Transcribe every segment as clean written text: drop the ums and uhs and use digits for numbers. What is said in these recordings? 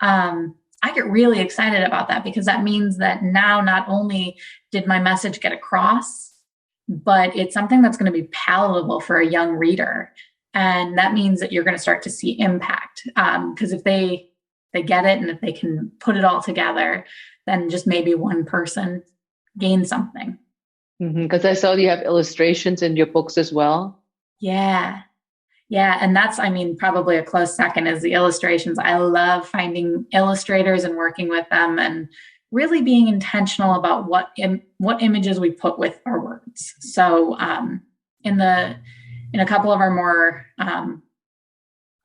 I get really excited about that because that means that now not only did my message get across, but it's something that's going to be palatable for a young reader. And that means that you're going to start to see impact. Because if they get it and if they can put it all together, then just maybe one person gains something. Because I saw you have illustrations in your books as well. Yeah. Yeah. And that's, probably a close second is the illustrations. I love finding illustrators and working with them and really being intentional about what images we put with our words. So in a couple of our more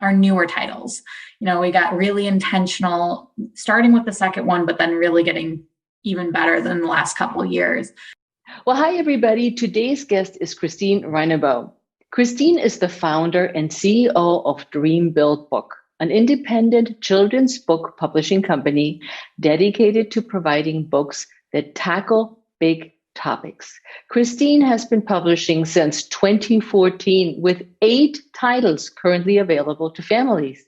our newer titles, we got really intentional, starting with the second one, but then really getting even better than the last couple of years. Well, hi, everybody. Today's guest is Christine Reynebeau. Christine is the founder and CEO of DreamBuild Book, an independent children's book publishing company dedicated to providing books that tackle big topics. Christine has been publishing since 2014 with 8 titles currently available to families.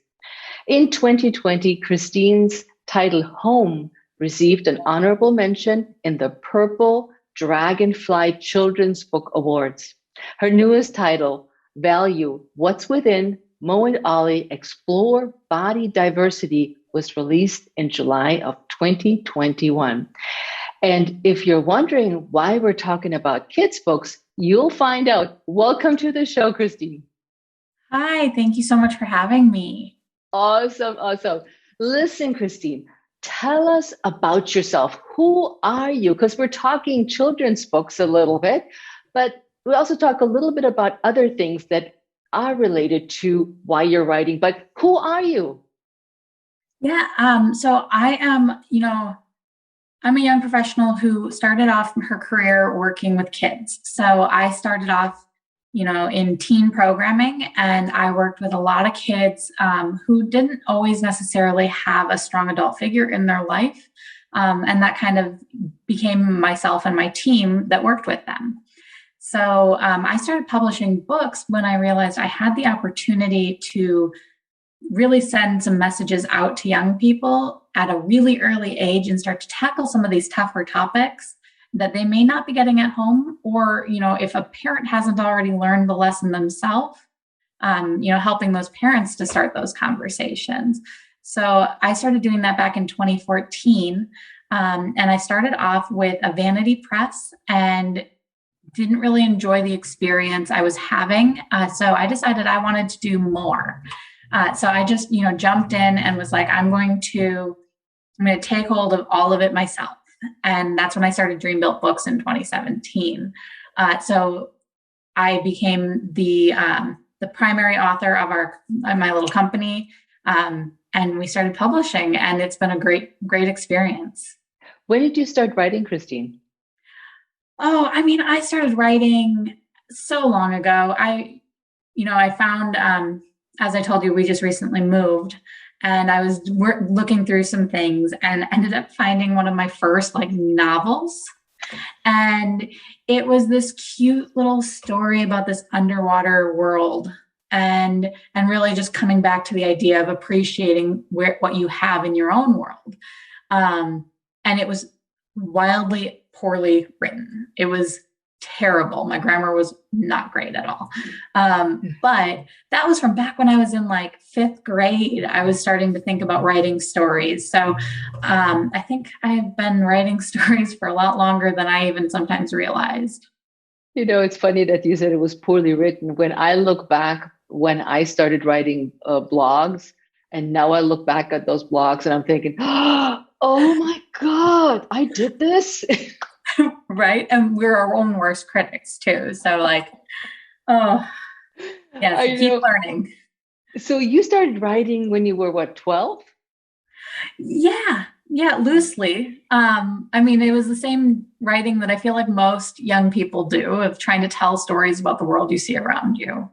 In 2020, Christine's title Home received an honorable mention in the Purple Dragonfly Children's Book Awards. Her newest title, Value What's Within, Mo and Ollie Explore Body Diversity, was released in July of 2021. And if you're wondering why we're talking about kids' books, you'll find out. Welcome to the show, Christine. Hi, thank you so much for having me. Awesome. Listen, Christine, tell us about yourself. Who are you? Because we're talking children's books a little bit, but we also talk a little bit about other things that are related to why you're writing. But who are you? Yeah, so I am, I'm a young professional who started off her career working with kids. So I started off, in teen programming, and I worked with a lot of kids who didn't always necessarily have a strong adult figure in their life. And that kind of became myself and my team that worked with them. So I started publishing books when I realized I had the opportunity to really send some messages out to young people at a really early age and start to tackle some of these tougher topics that they may not be getting at home, or, if a parent hasn't already learned the lesson themselves, helping those parents to start those conversations. So I started doing that back in 2014. And I started off with a vanity press and didn't really enjoy the experience I was having. So I decided I wanted to do more. So I just, jumped in and was like, I'm going to take hold of all of it myself. And that's when I started DreamBuilt Books in 2017. So I became the primary author of my little company. And we started publishing, and it's been a great experience. When did you start writing, Christine? Oh, I started writing so long ago. I found, as I told you, we just recently moved, and I was looking through some things and ended up finding one of my first novels. And it was this cute little story about this underwater world, and really just coming back to the idea of appreciating what you have in your own world. And it was wildly poorly written. It was terrible. My grammar was not great at all. But that was from back when I was in 5th grade. I was starting to think about writing stories. So I think I've been writing stories for a lot longer than I even sometimes realized. It's funny that you said it was poorly written. When I look back, when I started writing blogs, and now I look back at those blogs and I'm thinking, oh my God, I did this. Right. And we're our own worst critics too. So keep learning. So you started writing when you were 12? Yeah, loosely. It was the same writing that I feel like most young people do, of trying to tell stories about the world you see around you.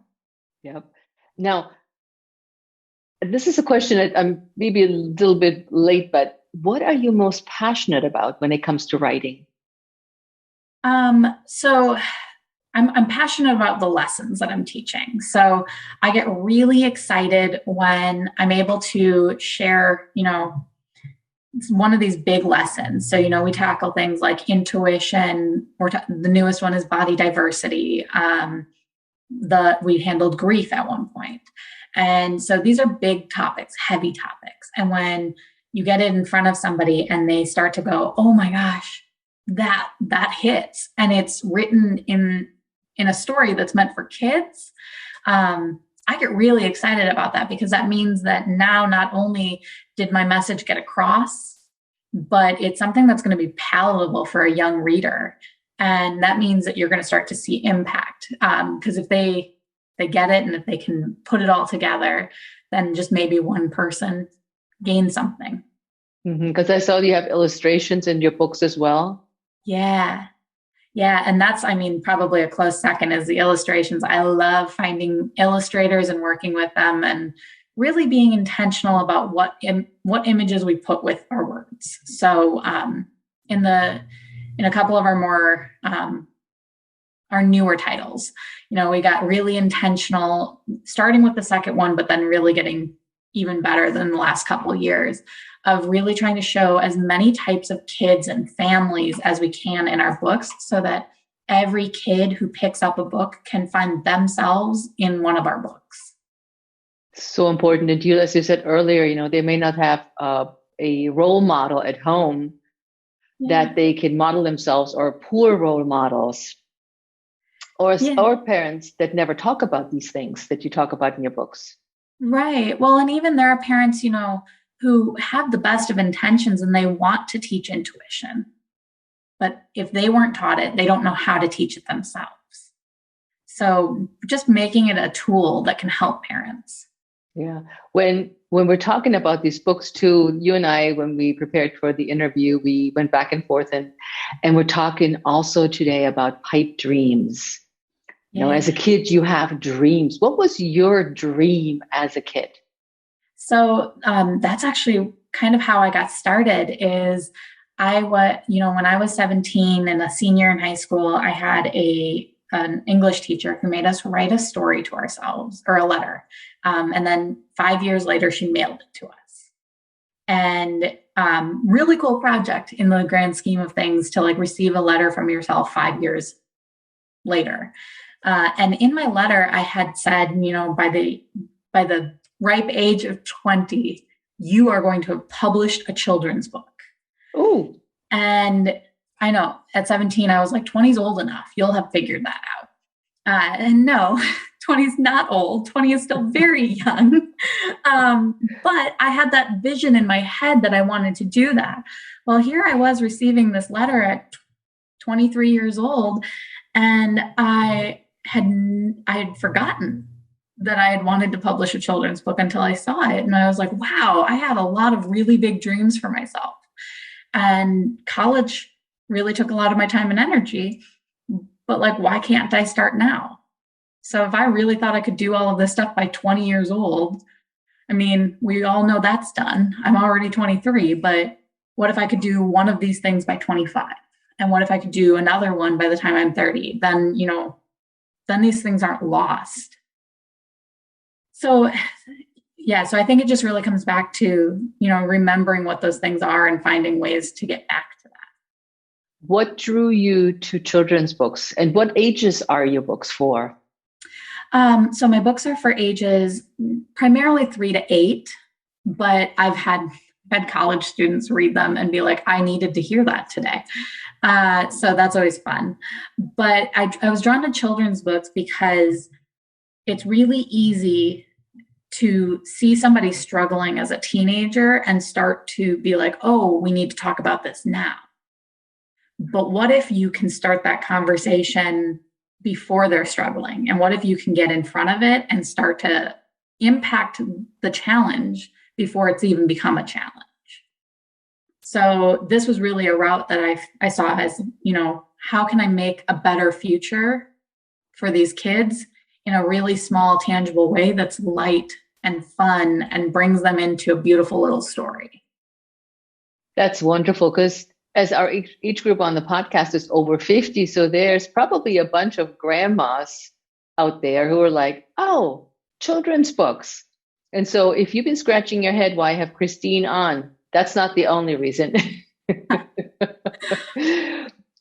Yep. Now, this is a question that I'm maybe a little bit late, but what are you most passionate about when it comes to writing? So I'm passionate about the lessons that I'm teaching. So I get really excited when I'm able to share, it's one of these big lessons. So, we tackle things like intuition, the newest one is body diversity. We handled grief at one point. And so these are big topics, heavy topics. And when you get it in front of somebody and they start to go, oh my gosh, that hits, and it's written in a story that's meant for kids, I get really excited about that, because that means that now not only did my message get across, but it's something that's going to be palatable for a young reader. And that means that you're going to start to see impact, because if they get it and if they can put it all together, then just maybe one person gains something. Because I saw you have illustrations in your books as well. Yeah. And that's, probably a close second is the illustrations. I love finding illustrators and working with them and really being intentional about what images we put with our words. So in a couple of our more, our newer titles, we got really intentional, starting with the second one, but then really getting even better than the last couple of years of really trying to show as many types of kids and families as we can in our books, so that every kid who picks up a book can find themselves in one of our books. So important. And you, as you said earlier, they may not have a role model at home that they can model themselves, or poor role models, or parents that never talk about these things that you talk about in your books. Right. Well, and even there are parents, who have the best of intentions and they want to teach intuition. But if they weren't taught it, they don't know how to teach it themselves. So just making it a tool that can help parents. Yeah. When we're talking about these books too, you and I, when we prepared for the interview, we went back and forth, and we're talking also today about pipe dreams. As a kid, you have dreams. What was your dream as a kid? So that's actually kind of how I got started. Is when I was 17 and a senior in high school, I had an English teacher who made us write a story to ourselves, or a letter. And then 5 years later, she mailed it to us. And really cool project in the grand scheme of things to receive a letter from yourself 5 years later. And in my letter, I had said, by the ripe age of 20, you are going to have published a children's book. Oh. And I know at 17, I was like, 20 is old enough. You'll have figured that out. And no, 20 is not old. 20 is still very young. But I had that vision in my head that I wanted to do that. Well, here I was receiving this letter at 23 years old, and I had forgotten that I had wanted to publish a children's book until I saw it. And I was like, wow, I had a lot of really big dreams for myself. And college really took a lot of my time and energy, but why can't I start now? So if I really thought I could do all of this stuff by 20 years old, we all know that's done. I'm already 23, but what if I could do one of these things by 25? And what if I could do another one by the time I'm 30? Then these things aren't lost. So I think it just really comes back to, remembering what those things are and finding ways to get back to that. What drew you to children's books, and what ages are your books for? So my books are for ages primarily 3 to 8, but I've had college students read them and be like, I needed to hear that today. So that's always fun. But I was drawn to children's books because it's really easy to see somebody struggling as a teenager and start to be like, oh, we need to talk about this now. But what if you can start that conversation before they're struggling? And what if you can get in front of it and start to impact the challenge before it's even become a challenge? So this was really a route that I saw as, how can I make a better future for these kids in a really small, tangible way that's light and fun and brings them into a beautiful little story. That's wonderful, because as our each group on the podcast is over 50, so there's probably a bunch of grandmas out there who are like, oh, children's books. And so if you've been scratching your head why I have Christine on, that's not the only reason.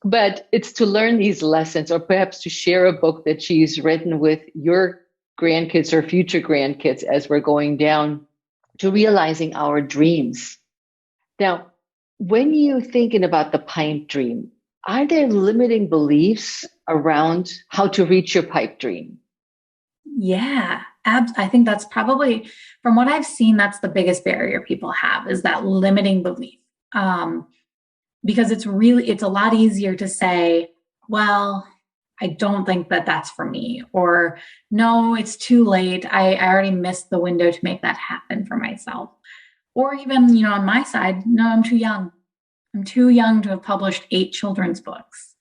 But it's to learn these lessons, or perhaps to share a book that she's written with your grandkids or future grandkids as we're going down to realizing our dreams. Now, when you're thinking about the pipe dream, are there limiting beliefs around how to reach your pipe dream? Yeah, I think that's probably, from what I've seen, that's the biggest barrier people have, is that limiting belief. Because it's a lot easier to say, well, I don't think that that's for me, or no, it's too late. I already missed the window to make that happen for myself. Or even, on my side, no, I'm too young. I'm too young to have published 8 children's books.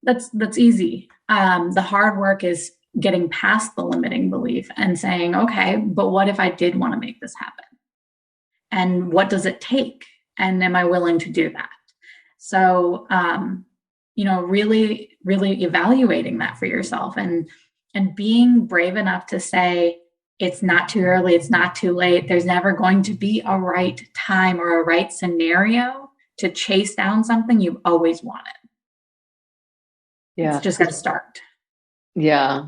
That's easy. The hard work is getting past the limiting belief and saying, okay, but what if I did want to make this happen? And what does it take? And am I willing to do that? So, really, really evaluating that for yourself and being brave enough to say, it's not too early, it's not too late. There's never going to be a right time or a right scenario to chase down something you've always wanted. Yeah. It's just got to start. Yeah.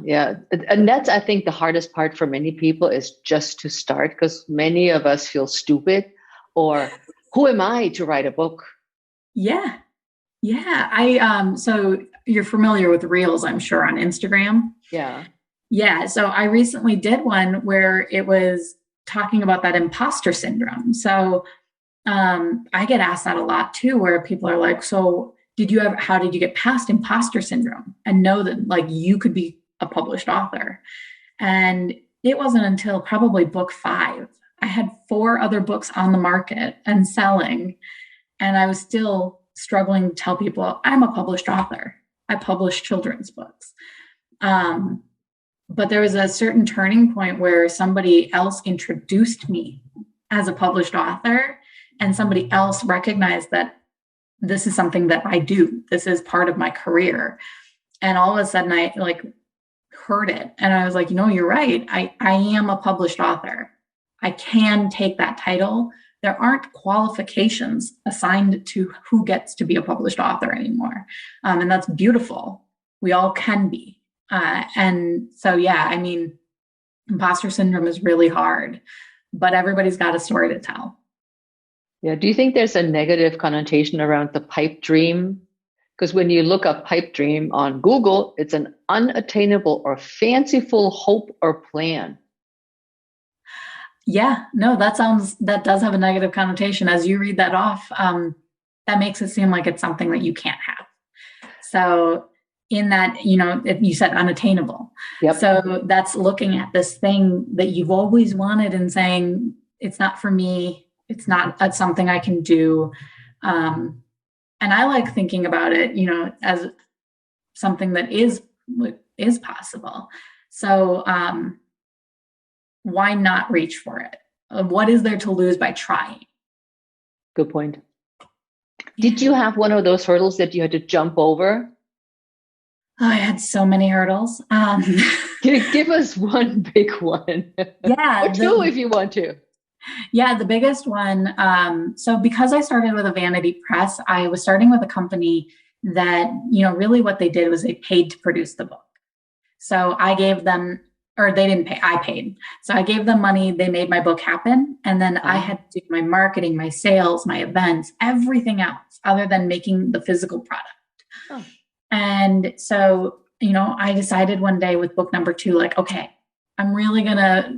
And that's, I think, the hardest part for many people is just to start, because many of us feel stupid, or who am I to write a book? Yeah. So you're familiar with Reels, I'm sure, on Instagram. Yeah. So I recently did one where it was talking about that imposter syndrome. So I get asked that a lot too, where people are like, so how did you get past imposter syndrome and know that like you could be a published author? And it wasn't until probably book 5, I had 4 other books on the market and selling. And I was still struggling to tell people I'm a published author. I publish children's books. But there was a certain turning point where somebody else introduced me as a published author, and somebody else recognized that this is something that I do. This is part of my career. And all of a sudden I heard it. And I was like, you're right. I am a published author. I can take that title. There aren't qualifications assigned to who gets to be a published author anymore. And that's beautiful. We all can be. And so, imposter syndrome is really hard, but everybody's got a story to tell. Yeah. Do you think there's a negative connotation around the pipe dream? Because when you look up pipe dream on Google, it's an unattainable or fanciful hope or plan. Yeah, no, that does have a negative connotation. As you read that off, that makes it seem like it's something that you can't have. So in that, you said unattainable. Yep. So that's looking at this thing that you've always wanted and saying, it's not for me. It's not something I can do. And I like thinking about it, as something that is possible. So why not reach for it? What is there to lose by trying? Good point. Did you have one of those hurdles that you had to jump over? Oh, I had so many hurdles. Give us one big one. Yeah. Or 2 if you want to. Yeah, the biggest one. So because I started with a vanity press, I was starting with a company that, really what they did was they paid to produce the book. So I gave them, or they didn't pay, I paid. So I gave them money, they made my book happen. And then I had to do my marketing, my sales, my events, everything else other than making the physical product. Oh. And so, I decided one day with book number 2, like, okay, I'm really going to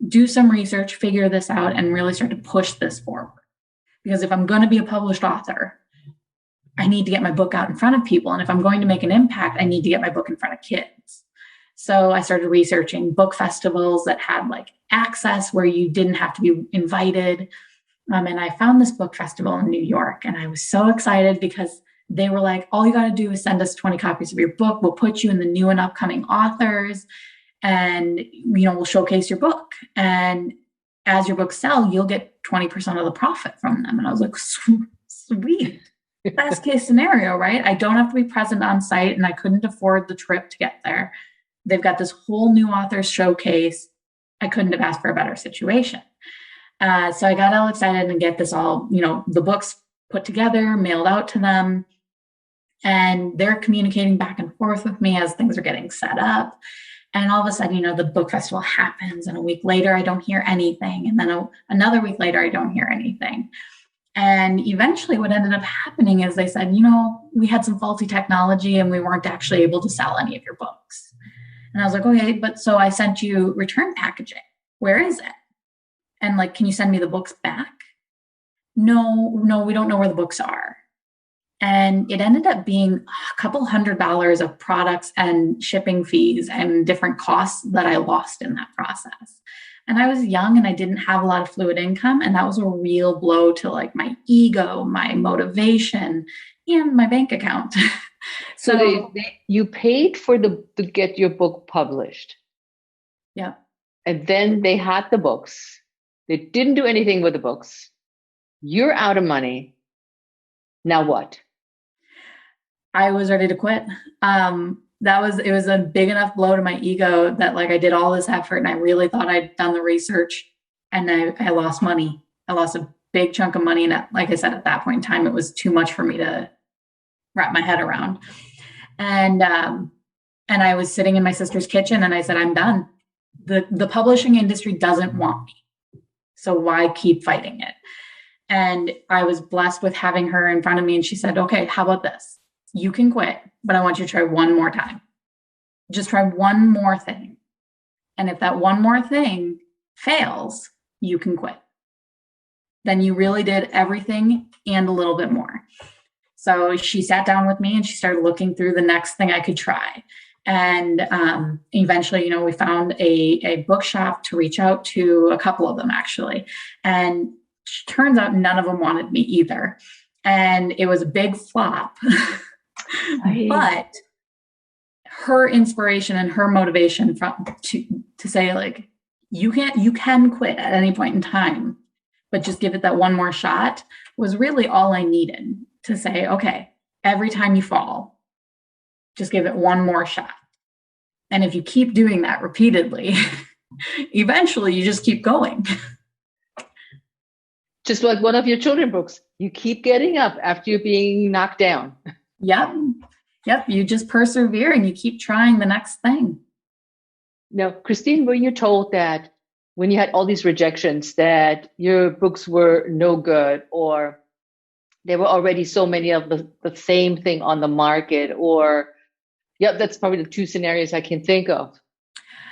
do some research, figure this out, and really start to push this forward. Because if I'm going to be a published author, I need to get my book out in front of people. And if I'm going to make an impact, I need to get my book in front of kids. So I started researching book festivals that had like access where you didn't have to be invited. And I found this book festival in New York, and I was so excited because they were like, all you got to do is send us 20 copies of your book. We'll put you in the new and upcoming authors, and, we'll showcase your book. And as your books sell, you'll get 20% of the profit from them. And I was like, sweet. best case scenario, right? I don't have to be present on site and I couldn't afford the trip to get there. They've got this whole new authors showcase. I couldn't have asked for a better situation. So I got all excited and get this all, the books put together, mailed out to them. And they're communicating back and forth with me as things are getting set up. And all of a sudden, the book festival happens. And a week later, I don't hear anything. And then another week later, I don't hear anything. And eventually, what ended up happening is they said, we had some faulty technology and we weren't actually able to sell any of your books. And I was like, okay, but so I sent you return packaging. Where is it? And like, can you send me the books back? No, we don't know where the books are. And it ended up being a couple $100 of products and shipping fees and different costs that I lost in that process. And I was young and I didn't have a lot of fluid income. And that was a real blow to like my ego, my motivation, and my bank account. So you paid for to get your book published. Yeah. And then they had the books. They didn't do anything with the books. You're out of money. Now what? I was ready to quit. It was a big enough blow to my ego that like I did all this effort and I really thought I'd done the research and I lost money. I lost a big chunk of money. And like I said, at that point in time, it was too much for me to wrap my head around. And I was sitting in my sister's kitchen and I said, I'm done. The publishing industry doesn't want me. So why keep fighting it? And I was blessed with having her in front of me. And she said, okay, how about this? You can quit, but I want you to try one more time. Just try one more thing. And if that one more thing fails, you can quit. Then you really did everything and a little bit more. So she sat down with me and she started looking through the next thing I could try. And eventually, we found a bookshop to reach out to, a couple of them actually. And turns out none of them wanted me either. And it was a big flop. But her inspiration and her motivation to say like, you can quit at any point in time, but just give it that one more shot was really all I needed to say, okay, every time you fall, just give it one more shot. And if you keep doing that repeatedly, eventually you just keep going. Just like one of your children's books, you keep getting up after you're being knocked down. Yep. You just persevere and you keep trying the next thing. Now, Christine, were you told that when you had all these rejections that your books were no good, or there were already so many of the same thing on the market, or, that's probably the two scenarios I can think of.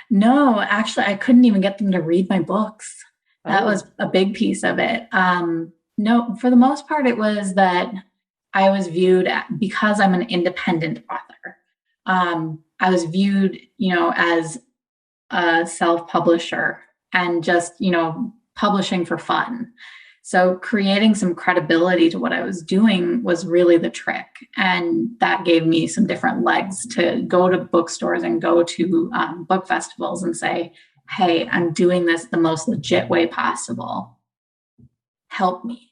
No, actually, I couldn't even get them to read my books. That was a big piece of it. No, for the most part, it was that I was viewed because I'm an independent author. I was viewed, as a self-publisher and just, publishing for fun. So creating some credibility to what I was doing was really the trick. And that gave me some different legs to go to bookstores and go to book festivals and say, hey, I'm doing this the most legit way possible. Help me.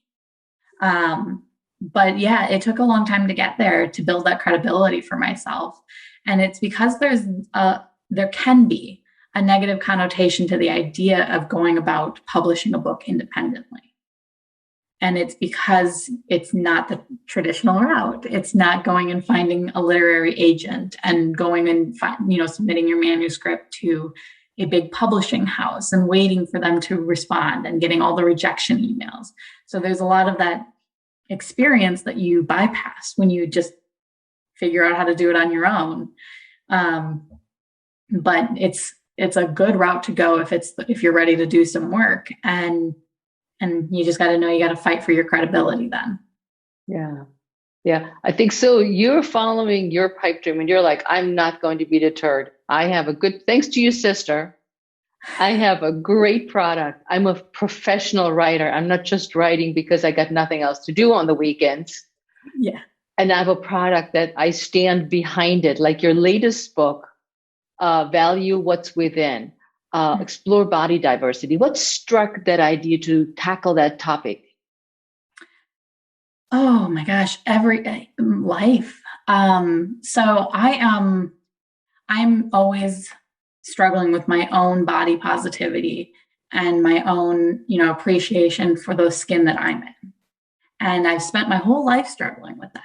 But yeah, it took a long time to get there, to build that credibility for myself. And it's because there can be a negative connotation to the idea of going about publishing a book independently. And it's because it's not the traditional route. It's not going and finding a literary agent and going and submitting your manuscript to a big publishing house and waiting for them to respond and getting all the rejection emails. So there's a lot of that experience that you bypass when you just figure out how to do it on your own. But it's a good route to go if you're ready to do some work, and you just got to know you got to fight for your credibility then. Yeah, I think so. You're following your pipe dream and you're like, I'm not going to be deterred. Thanks to your sister, I have a great product. I'm a professional writer. I'm not just writing because I got nothing else to do on the weekends. Yeah. And I have a product that I stand behind it. Like your latest book, Value What's Within, Explore Body Diversity. What struck that idea to tackle that topic? Oh my gosh, every life. So I'm always struggling with my own body positivity and my own, appreciation for the skin that I'm in. And I've spent my whole life struggling with that.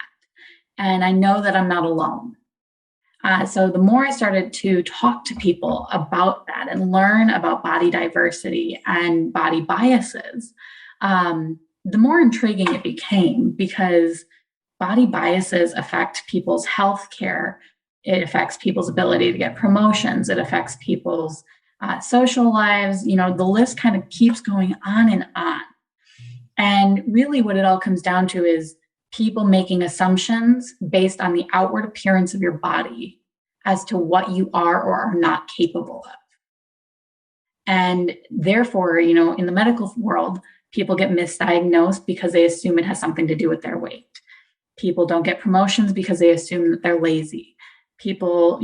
And I know that I'm not alone. So the more I started to talk to people about that and learn about body diversity and body biases, the more intriguing it became because body biases affect people's health care. It affects people's ability to get promotions. It affects people's social lives. The list kind of keeps going on and on. And really, what it all comes down to is people making assumptions based on the outward appearance of your body as to what you are or are not capable of. And therefore, in the medical world, people get misdiagnosed because they assume it has something to do with their weight. People don't get promotions because they assume that they're lazy. People,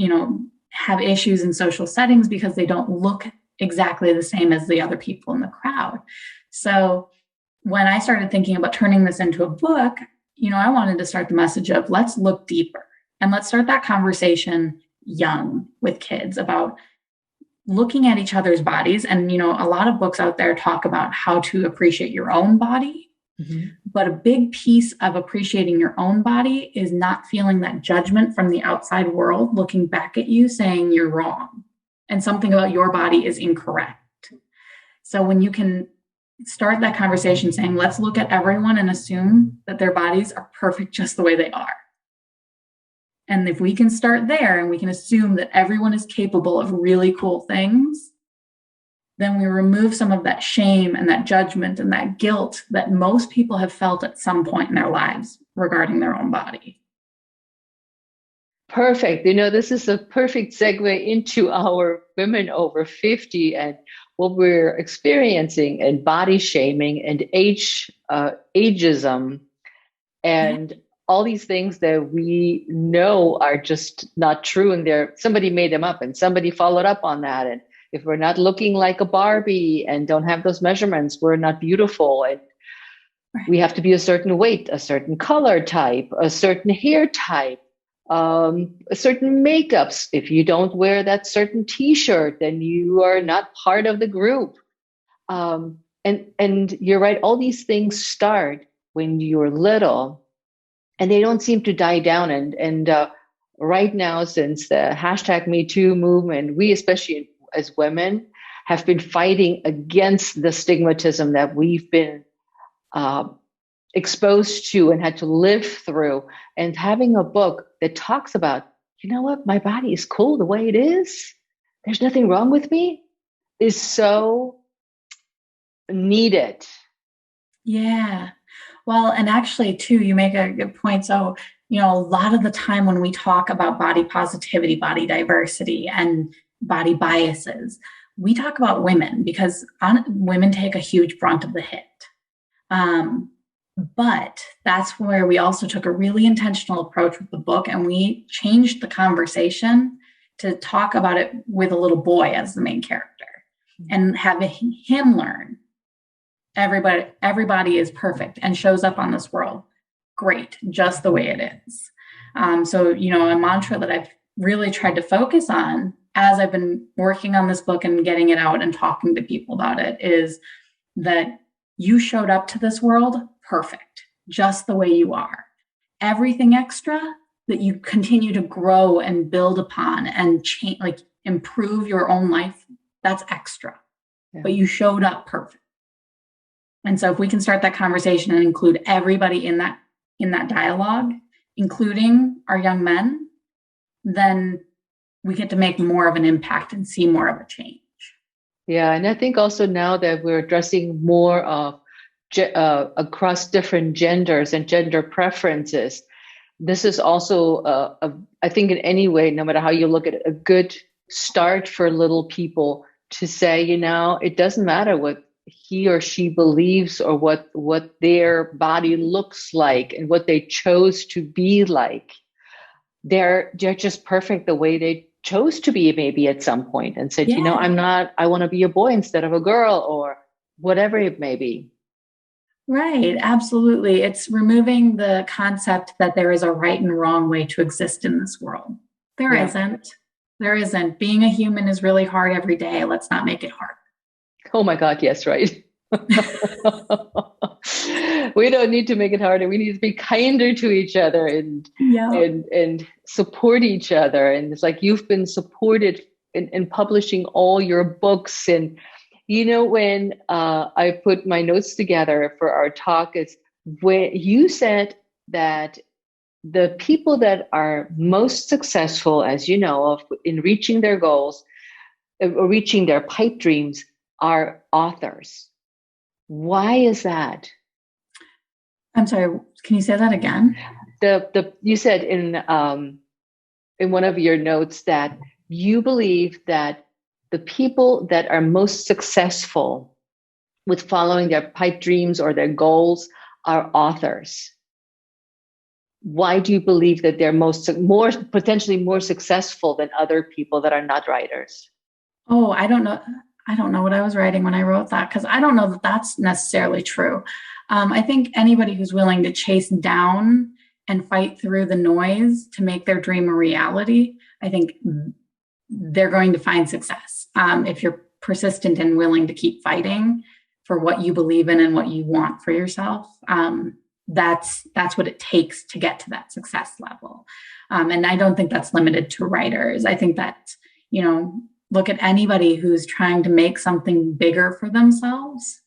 have issues in social settings because they don't look exactly the same as the other people in the crowd. So when I started thinking about turning this into a book, I wanted to start the message of let's look deeper and let's start that conversation young with kids about looking at each other's bodies. And, a lot of books out there talk about how to appreciate your own body. Mm-hmm. But a big piece of appreciating your own body is not feeling that judgment from the outside world looking back at you saying you're wrong and something about your body is incorrect. So when you can start that conversation saying, let's look at everyone and assume that their bodies are perfect just the way they are. And if we can start there and we can assume that everyone is capable of really cool things, then we remove some of that shame and that judgment and that guilt that most people have felt at some point in their lives regarding their own body. Perfect. This is a perfect segue into our women over 50 and what we're experiencing and body shaming and ageism and all these things that we know are just not true. And somebody made them up and somebody followed up on that. And if we're not looking like a Barbie and don't have those measurements, we're not beautiful. And we have to be a certain weight, a certain color type, a certain hair type, a certain makeups. If you don't wear that certain T-shirt, then you are not part of the group. And you're right. All these things start when you're little and they don't seem to die down. And right now, since the #MeToo movement, we, especially as women, have been fighting against the stigmatism that we've been exposed to and had to live through. And having a book that talks about, what, my body is cool the way it is. There's nothing wrong with me is so needed. Yeah. Well, and actually, too, you make a good point. So, a lot of the time when we talk about body positivity, body diversity, and body biases, we talk about women because women take a huge brunt of the hit. But that's where we also took a really intentional approach with the book and we changed the conversation to talk about it with a little boy as the main character and having him learn everybody is perfect and shows up on this world great, just the way it is. So, a mantra that I've really tried to focus on as I've been working on this book and getting it out and talking to people about it is that you showed up to this world perfect, just the way you are. Everything extra that you continue to grow and build upon and change, like improve your own life, that's extra. Yeah. But you showed up perfect. And so if we can start that conversation and include everybody in that dialogue, including our young men, then we get to make more of an impact and see more of a change. Yeah, and I think also now that we're addressing more of across different genders and gender preferences, this is also, I think in any way, no matter how you look at it, a good start for little people to say, it doesn't matter what he or she believes or what their body looks like and what they chose to be like. They're just perfect the way they chose to be maybe at some point and said, I want to be a boy instead of a girl or whatever it may be. Right, absolutely. It's removing the concept that there is a right and wrong way to exist in this world. There Yeah. isn't. There isn't. Being a human is really hard every day. Let's not make it hard. Oh my God, yes, right. We don't need to make it harder. We need to be kinder to each other Yeah. and support each other. And it's like you've been supported in publishing all your books. And when I put my notes together for our talk, is where you said that the people that are most successful, as you know, of in reaching their goals or reaching their pipe dreams are authors. Why is that? I'm sorry, can you say that again? You said in one of your notes that you believe that the people that are most successful with following their pipe dreams or their goals are authors. Why do you believe that they're potentially more successful than other people that are not writers? Oh, I don't know. I don't know what I was writing when I wrote that, because I don't know that that's necessarily true. I think anybody who's willing to chase down and fight through the noise to make their dream a reality, I think they're going to find success. If you're persistent and willing to keep fighting for what you believe in and what you want for yourself, that's what it takes to get to that success level. And I don't think that's limited to writers. I think that, look at anybody who's trying to make something bigger for themselves.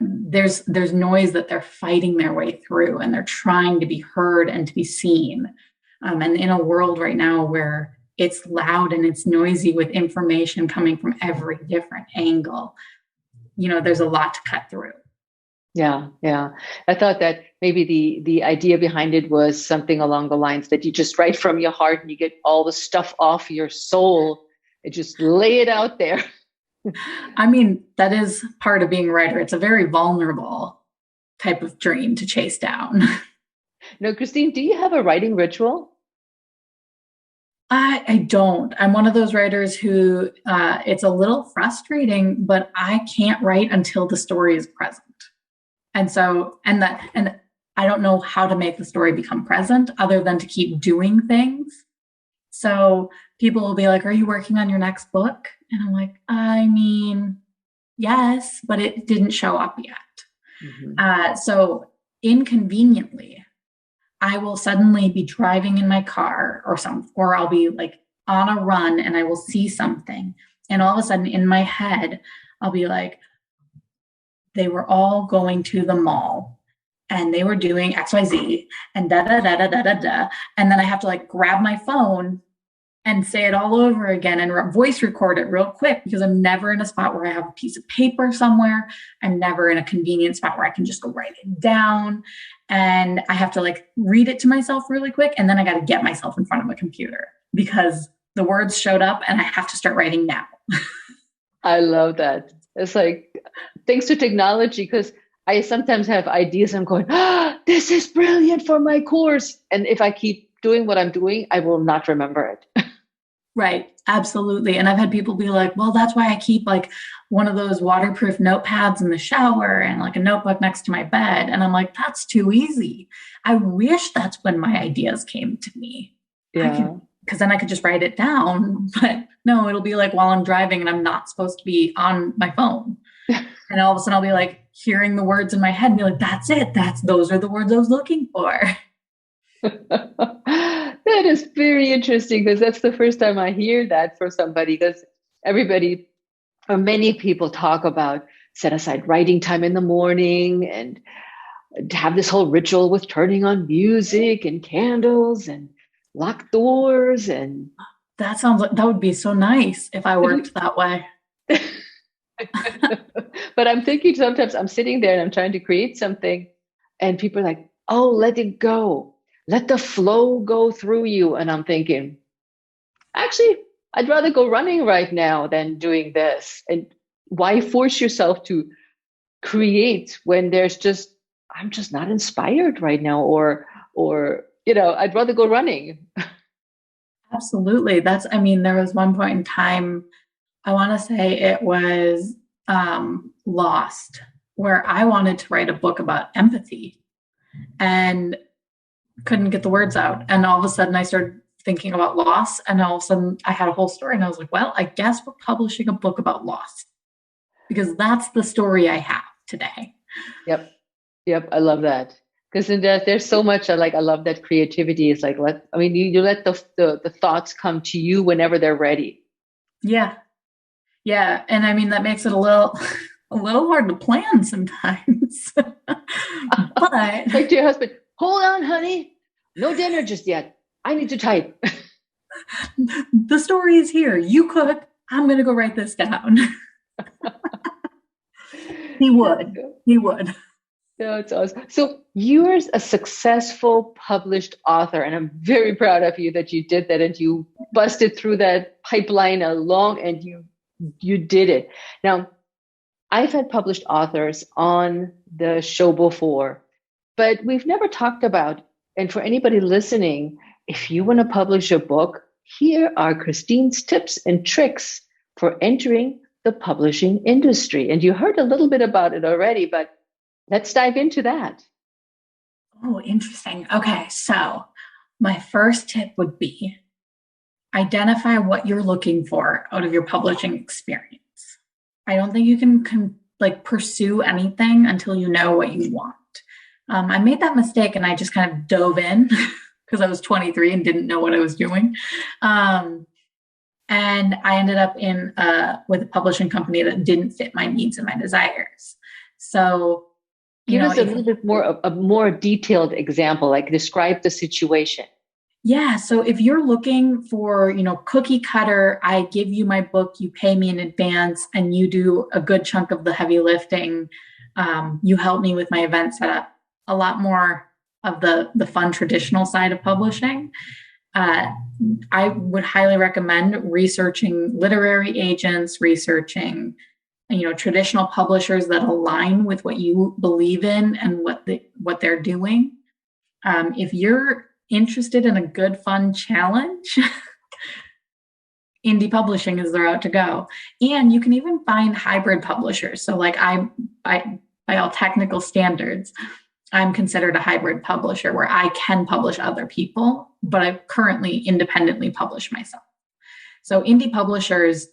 There's noise that they're fighting their way through, and they're trying to be heard and to be seen. And in a world right now where it's loud and it's noisy with information coming from every different angle, there's a lot to cut through. Yeah. I thought that maybe the idea behind it was something along the lines that you just write from your heart and you get all the stuff off your soul and just lay it out there. I mean, that is part of being a writer. It's a very vulnerable type of dream to chase down. No, Christine, do you have a writing ritual? I don't. I'm one of those writers who it's a little frustrating, but I can't write until the story is present. And so, and I don't know how to make the story become present other than to keep doing things. So people will be like, "Are you working on your next book?" And I'm like, I mean, yes, but it didn't show up yet. Mm-hmm. So inconveniently, I will suddenly be driving in my car or I'll be like on a run and I will see something. And all of a sudden in my head, I'll be like, they were all going to the mall and they were doing XYZ and da da da da da da da. And then I have to like grab my phone and say it all over again and voice record it real quick, because I'm never in a spot where I have a piece of paper somewhere. I'm never in a convenient spot where I can just go write it down. And I have to like read it to myself really quick. And then I got to get myself in front of a computer because the words showed up and I have to start writing now. I love that. It's like, thanks to technology, because I sometimes have ideas and I'm going, this is brilliant for my course. And if I keep doing what I'm doing, I will not remember it. Right. Absolutely. And I've had people be like, well, that's why I keep like one of those waterproof notepads in the shower and like a notebook next to my bed. And I'm like, that's too easy. I wish that's when my ideas came to me. Yeah. Because then I could just write it down. But no, it'll be like while I'm driving and I'm not supposed to be on my phone. And all of a sudden I'll be like hearing the words in my head and be like, that's it. Those are the words I was looking for. That is very interesting, because that's the first time I hear that for somebody, because everybody or many people talk about set aside writing time in the morning and have this whole ritual with turning on music and candles and locked doors. And that sounds like that would be so nice if I worked that way. But I'm thinking sometimes I'm sitting there and I'm trying to create something and people are like, oh, let it go. Let the flow go through you. And I'm thinking, actually, I'd rather go running right now than doing this. And why force yourself to create when I'm just not inspired right now, or I'd rather go running. Absolutely. There was one point in time, I want to say it was Lost. where I wanted to write a book about empathy and couldn't get the words out. And all of a sudden I started thinking about loss, and all of a sudden I had a whole story, and I was like, well, I guess we're publishing a book about loss, because that's the story I have today. Yep. Yep. I love that. Because there's so much I love that creativity is like, you let the thoughts come to you whenever they're ready. Yeah. Yeah. And I mean, that makes it a little hard to plan sometimes. But like to your husband, hold on, honey. No dinner just yet. I need to type. The story is here. You cook. I'm going to go write this down. He would. No, it's awesome. So you're a successful published author, and I'm very proud of you that you did that and you busted through that pipeline along and you did it. Now, I've had published authors on the show before, but we've never talked about, and for anybody listening, if you want to publish a book, here are Christine's tips and tricks for entering the publishing industry. And you heard a little bit about it already, but let's dive into that. Oh, interesting. Okay, so my first tip would be identify what you're looking for out of your publishing experience. I don't think you can pursue anything until you know what you want. I made that mistake and I just kind of dove in because I was 23 and didn't know what I was doing. And I ended up with a publishing company that didn't fit my needs and my desires. So, give us a little bit more, a more detailed example, like describe the situation. Yeah. So if you're looking for, cookie cutter, I give you my book, you pay me in advance, and you do a good chunk of the heavy lifting. You help me with my event setup, a lot more of the fun traditional side of publishing. I would highly recommend researching literary agents, researching, traditional publishers that align with what you believe in and what they're doing. If you're interested in a good, fun challenge, indie publishing is the route to go. And you can even find hybrid publishers. So by all technical standards, I'm considered a hybrid publisher where I can publish other people, but I currently independently publish myself. So indie publishers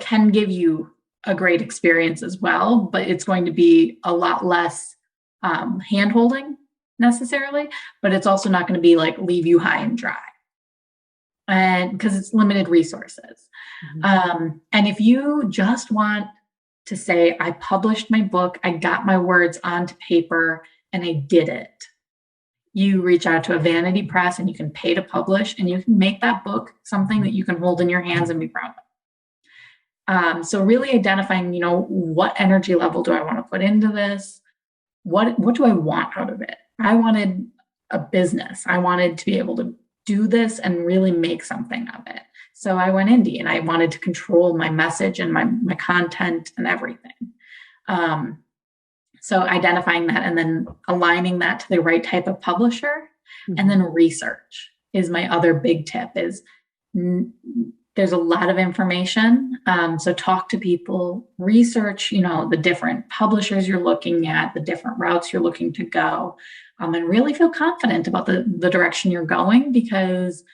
can give you a great experience as well, but it's going to be a lot less hand-holding necessarily, but it's also not going to be leave you high and dry, and because it's limited resources. Mm-hmm. And if you just want to say, I published my book, I got my words onto paper, and I did it, you reach out to a vanity press and you can pay to publish, and you can make that book something that you can hold in your hands and be proud of. So really identifying, what energy level do I want to put into this? What do I want out of it? I wanted a business. I wanted to be able to do this and really make something of it. So I went indie, and I wanted to control my message and my content and everything. So identifying that and then aligning that to the right type of publisher. Mm-hmm. And then research is my other big tip. There's a lot of information. So talk to people, research, the different publishers you're looking at, the different routes you're looking to go, and really feel confident about the direction you're going, because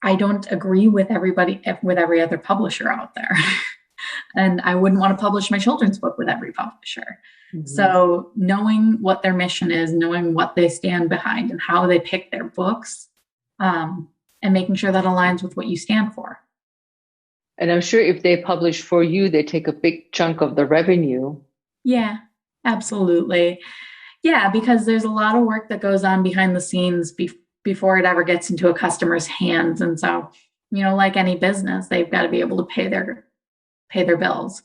I don't agree with every other publisher out there. And I wouldn't want to publish my children's book with every publisher. Mm-hmm. So knowing what their mission is, knowing what they stand behind and how they pick their books, and making sure that aligns with what you stand for. And I'm sure if they publish for you, they take a big chunk of the revenue. Yeah, absolutely. Yeah, because there's a lot of work that goes on behind the scenes before it ever gets into a customer's hands. And so, like any business, they've got to be able to pay their bills.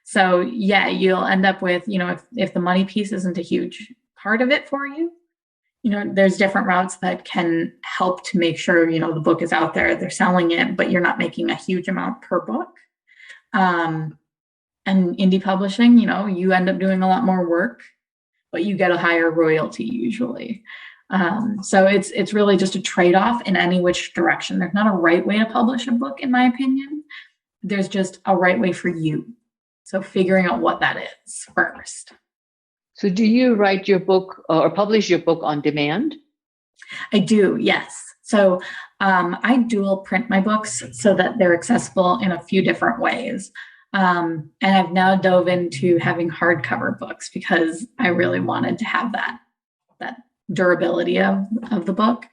So yeah, you'll end up with, if the money piece isn't a huge part of it for you, there's different routes that can help to make sure, the book is out there, they're selling it, but you're not making a huge amount per book. And indie publishing, you end up doing a lot more work, but you get a higher royalty usually. So it's really just a trade-off in any which direction. There's not a right way to publish a book, in my opinion. There's just a right way for you. So figuring out what that is first. So do you write your book or publish your book on demand? I do, yes. So I dual print my books so that they're accessible in a few different ways. And I've now dove into having hardcover books because I really wanted to have that durability of the book.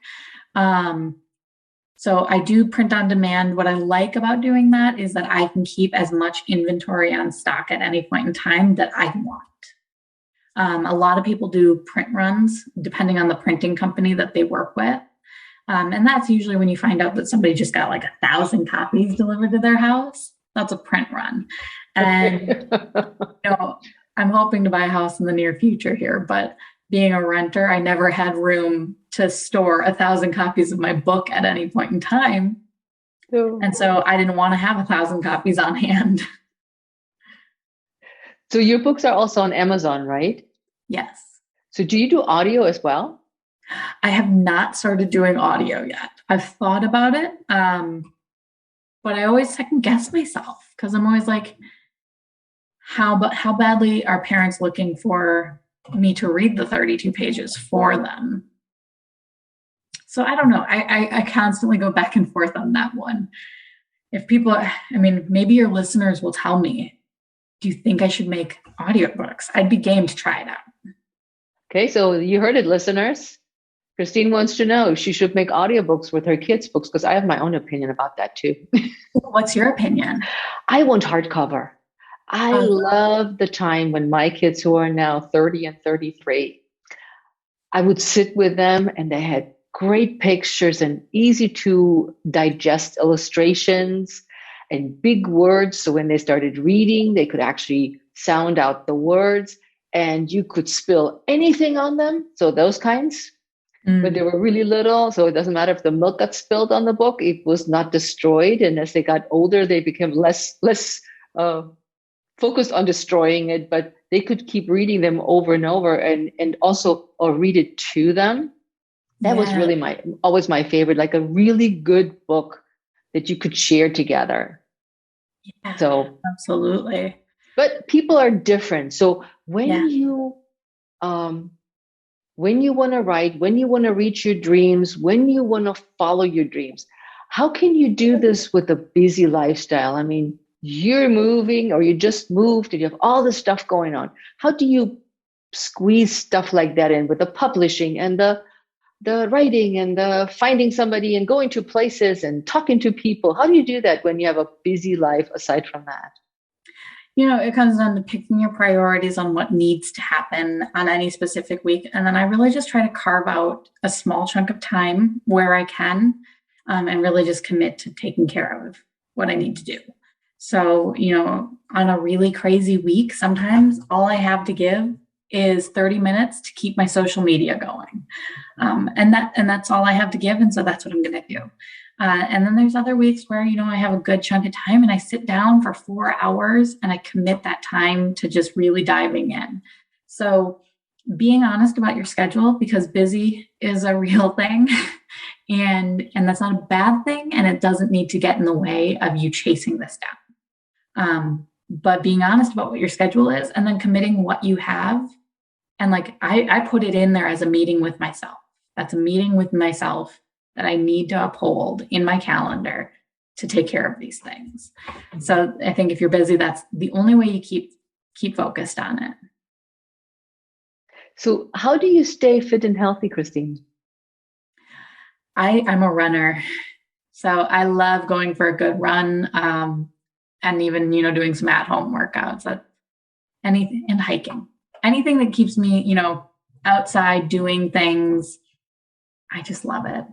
So I do print on demand. What I like about doing that is that I can keep as much inventory on stock at any point in time that I want. A lot of people do print runs depending on the printing company that they work with. And that's usually when you find out that somebody just got like 1,000 copies delivered to their house. That's a print run. And I'm hoping to buy a house in the near future here, but being a renter, I never had room to store 1,000 copies of my book at any point in time. And so I didn't want to have 1,000 copies on hand. So your books are also on Amazon, right? Yes. So do you do audio as well? I have not started doing audio yet. I've thought about it, but I always second guess myself because I'm always like, how badly are parents looking for me to read the 32 pages for them? So I don't know. I constantly go back and forth on that one. If people, maybe your listeners will tell me, do you think I should make audiobooks? I'd be game to try it out. Okay, so you heard it, listeners. Christine wants to know if she should make audiobooks with her kids' books, because I have my own opinion about that too. What's your opinion? I want hardcover. I love the time when my kids, who are now 30 and 33, I would sit with them and they had great pictures and easy to digest illustrations and big words. So when they started reading, they could actually sound out the words and you could spill anything on them. So those kinds. When they were really little, so it doesn't matter if the milk got spilled on the book, it was not destroyed. And as they got older, they became less focused on destroying it, but they could keep reading them over and over and also or read it to them. That was really always my favorite, like a really good book that you could share together. Yeah, so absolutely. But people are different. So when you want to write, when you want to reach your dreams, when you want to follow your dreams, how can you do this with a busy lifestyle? I mean, you're moving or you just moved and you have all this stuff going on. How do you squeeze stuff like that in with the publishing and the writing and the finding somebody and going to places and talking to people? How do you do that when you have a busy life aside from that? It comes down to picking your priorities on what needs to happen on any specific week. And then I really just try to carve out a small chunk of time where I can and really just commit to taking care of what I need to do. So, on a really crazy week, sometimes all I have to give is 30 minutes to keep my social media going. And that's all I have to give. And so that's what I'm going to do. And then there's other weeks where, I have a good chunk of time and I sit down for 4 hours and I commit that time to just really diving in. So being honest about your schedule, because busy is a real thing and that's not a bad thing. And it doesn't need to get in the way of you chasing this down. But being honest about what your schedule is and then committing what you have. And I put it in there as a meeting with myself. That's a meeting with myself that I need to uphold in my calendar to take care of these things. So I think if you're busy, that's the only way you keep focused on it. So how do you stay fit and healthy, Christine? I'm a runner. So I love going for a good run and even, doing some at-home workouts, anything, and hiking. Anything that keeps me, outside doing things. I just love it.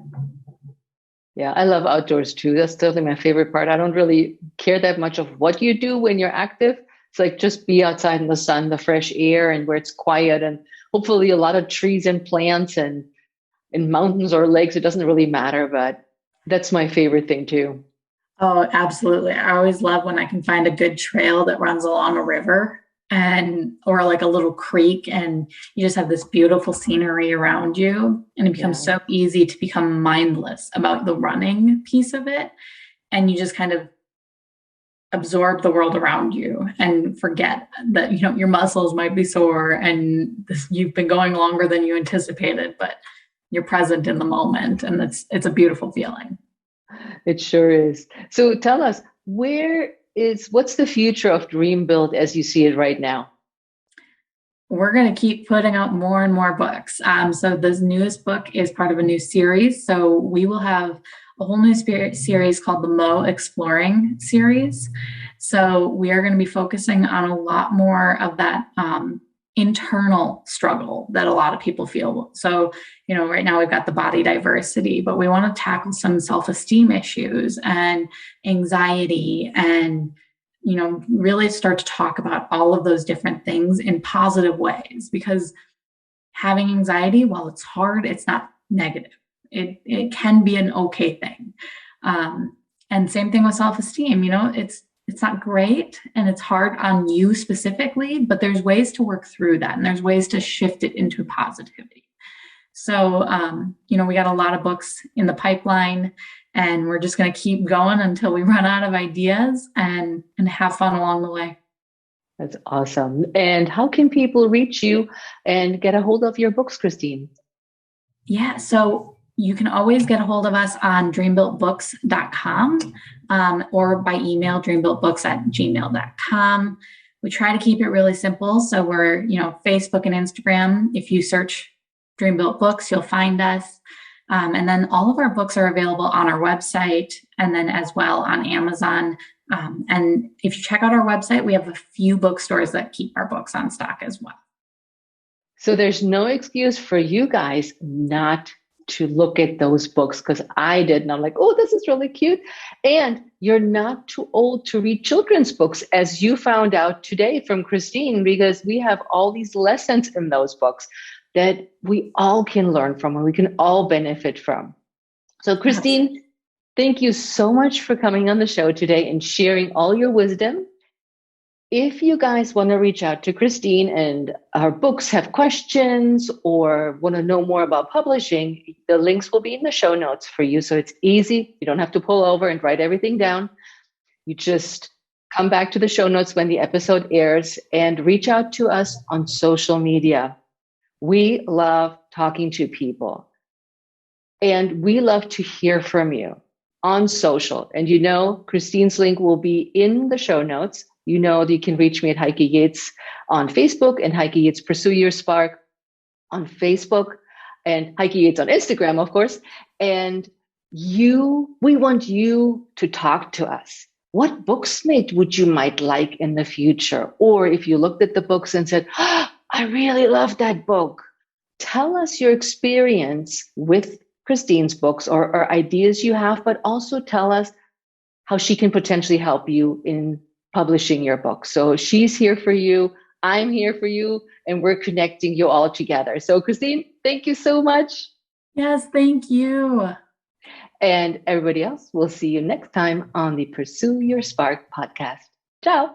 Yeah, I love outdoors too. That's totally my favorite part. I don't really care that much of what you do when you're active. It's like just be outside in the sun, the fresh air, and where it's quiet and hopefully a lot of trees and plants and in mountains or lakes. It doesn't really matter, but that's my favorite thing too. Oh, absolutely. I always love when I can find a good trail that runs along a river or like a little creek and you just have this beautiful scenery around you and it becomes so easy to become mindless about the running piece of it. And you just kind of absorb the world around you and forget that, your muscles might be sore and you've been going longer than you anticipated, but you're present in the moment. And it's a beautiful feeling. It sure is. So tell us, what's the future of DreamBuild as you see it right now? We're going to keep putting out more and more books. So this newest book is part of a new series. So we will have a whole new series called the Mo Exploring series. So we are going to be focusing on a lot more of that internal struggle that a lot of people feel. So, right now we've got the body diversity, but we want to tackle some self-esteem issues and anxiety and really start to talk about all of those different things in positive ways, because having anxiety, while it's hard, it's not negative. It can be an okay thing. And same thing with self-esteem, it's not great and it's hard on you specifically, but there's ways to work through that and there's ways to shift it into positivity. So, we got a lot of books in the pipeline. And we're just going to keep going until we run out of ideas and have fun along the way. That's awesome. And how can people reach you and get a hold of your books, Christine? Yeah, so you can always get a hold of us on dreambuiltbooks.com or by email, dreambuiltbooks@gmail.com. We try to keep it really simple. So we're, Facebook and Instagram. If you search DreamBuilt Books, you'll find us. And then all of our books are available on our website and then as well on Amazon. And if you check out our website, we have a few bookstores that keep our books on stock as well. So there's no excuse for you guys not to look at those books, because I did. And I'm like, oh, this is really cute. And you're not too old to read children's books, as you found out today from Christine, because we have all these lessons in those books that we all can learn from and we can all benefit from. So Christine, thank you so much for coming on the show today and sharing all your wisdom. If you guys want to reach out to Christine and her books have questions or want to know more about publishing, the links will be in the show notes for you. So it's easy. You don't have to pull over and write everything down. You just come back to the show notes when the episode airs and reach out to us on social media. We love talking to people and we love to hear from you on social. And Christine's link will be in the show notes. You can reach me at Heike Yates on Facebook and Heike Yates Pursue Your Spark on Facebook and Heike Yates on Instagram, of course. And we want you to talk to us. What books would you might like in the future? Or if you looked at the books and said, oh, I really love that book. Tell us your experience with Christine's books or ideas you have, but also tell us how she can potentially help you in publishing your book. So she's here for you. I'm here for you. And we're connecting you all together. So Christine, thank you so much. Yes, thank you. And everybody else, we'll see you next time on the Pursue Your Spark podcast. Ciao.